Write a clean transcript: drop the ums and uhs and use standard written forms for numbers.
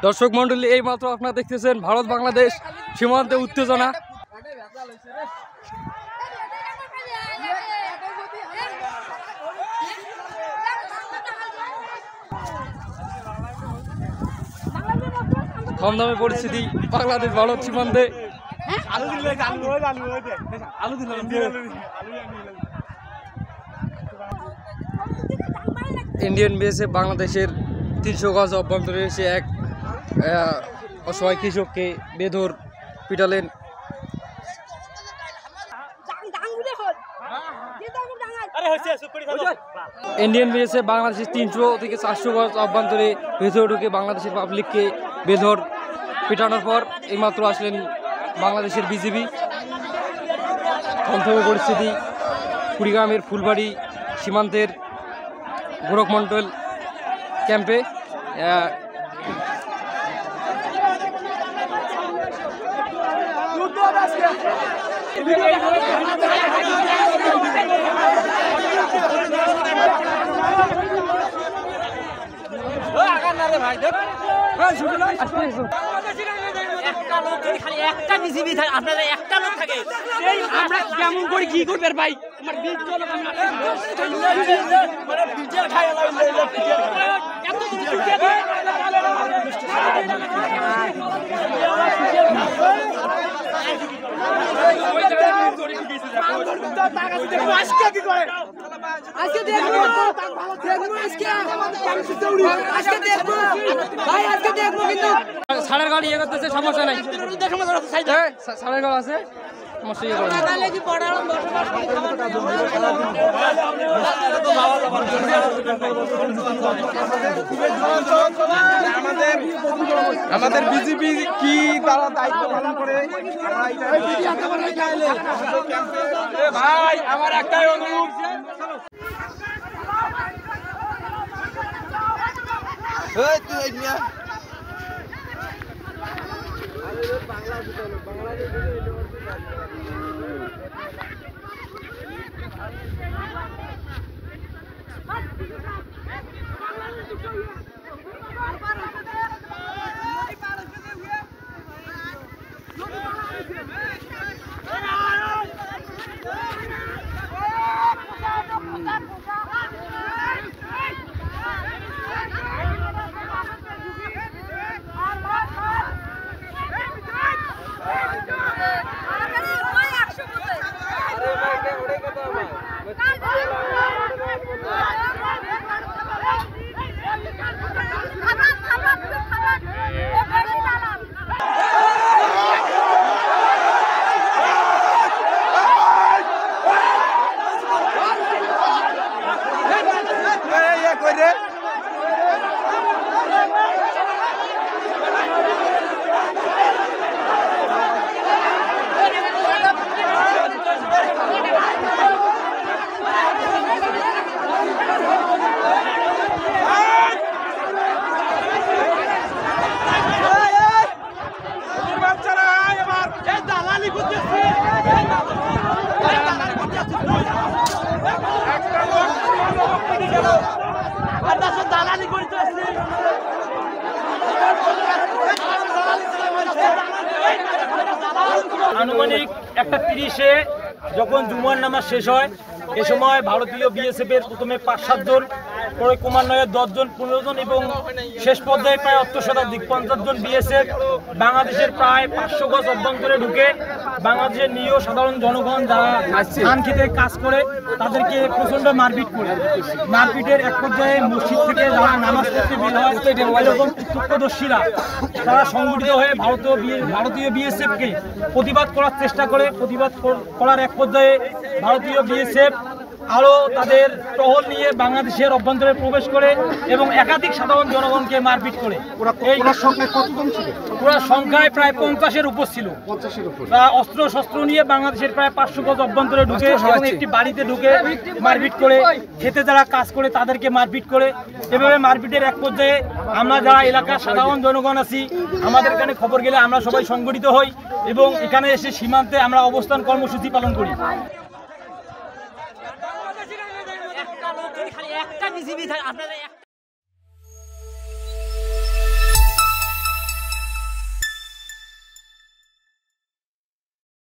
দর্শক মন্ডলী, এই মাত্র আপনারা দেখতেছেন ভারত বাংলাদেশ সীমান্তে উত্তেজনা। থমথমে পরিস্থিতি বাংলাদেশ ভারত সীমান্তে। ইন্ডিয়ান বিএসএফ বাংলাদেশের 300 গজ অভ্যন্তরে এসে এক অসহায় কৃষককে বেধর পিটালেন। ইন্ডিয়ান বিএসএফ বাংলাদেশের 300 থেকে 400 গজ অভ্যন্তরে ভেতরে ঢুকে বাংলাদেশের পাবলিককে বেধর পিটানোর পর এইমাত্র আসলেন বাংলাদেশের বিজিবি। থমথমে পরিস্থিতি কুড়িগ্রামের ফুলবাড়ি সীমান্তের গোরখমন্ডল ক্যাম্পে। একটা বিজিবি থাকে, আপনাদের একটা লোক থাকে, আমরা কেমন করে কি করবে ভাই? আমার সাড়ের গাড়ি ইয়ে করতেছে, সমস্যা নাই, সাড়ের গাড়ি আছে, সমস্যা ইয়ে করে আমাদের বিজেপি কি তারা দায়িত্ব পালন করে। ভাই আমার একটাই অনুরোধ, আনুমানিক 1:30-এ যখন জুমার নামাজ শেষ হয়, এ সময় ভারতীয় বিএসএফ এর প্রথমে 5-7 জন, পরে ক্রমান্বয়ে 10 জন 15 জন এবং শেষ পর্যায়ে প্রায় 50 জন বিএসএফ বাংলাদেশের প্রায় 500 গজ অভ্যন্তরে ঢুকে বাংলাদেশের নিরীহ সাধারণ জনগণ যারা ধান খেতে কাজ করে তাদেরকে প্রচন্ড মারপিট করে। মারপিটের এক পর্যায়ে মসজিদ থেকে যারা নামাজ পড়তে বের হয় এরকম প্রত্যক্ষদর্শীরা তারা সংগঠিত হয়ে ভারতীয় বিএসএফকে প্রতিবাদ করার চেষ্টা করে। প্রতিবাদ করার এক পর্যায়ে ভারতীয় বিএসএফ আরও তাদের টহল নিয়ে বাংলাদেশের অভ্যন্তরে প্রবেশ করে এবং একাধিক সাধারণ জনগণকে মারপিট করে। এই পুরো সংখ্যায় প্রায় 50-এর উপর ছিল। অস্ত্র শস্ত্র নিয়ে বাংলাদেশের প্রায় 500 গজ অভ্যন্তরে ঢুকে এবং একটি বাড়িতে ঢুকে মারপিট করে, খেতে যারা কাজ করে তাদেরকে মারপিট করে। এভাবে মারপিটের এক পর্যায়ে আমরা যারা এলাকার সাধারণ জনগণ আছি, আমাদের এখানে খবর গেলে আমরা সবাই সংগঠিত হই এবং এখানে এসে সীমান্তে আমরা অবস্থান কর্মসূচি পালন করি। একটা লোক যদি খালি একটা বিজিবি থাকে আপনারা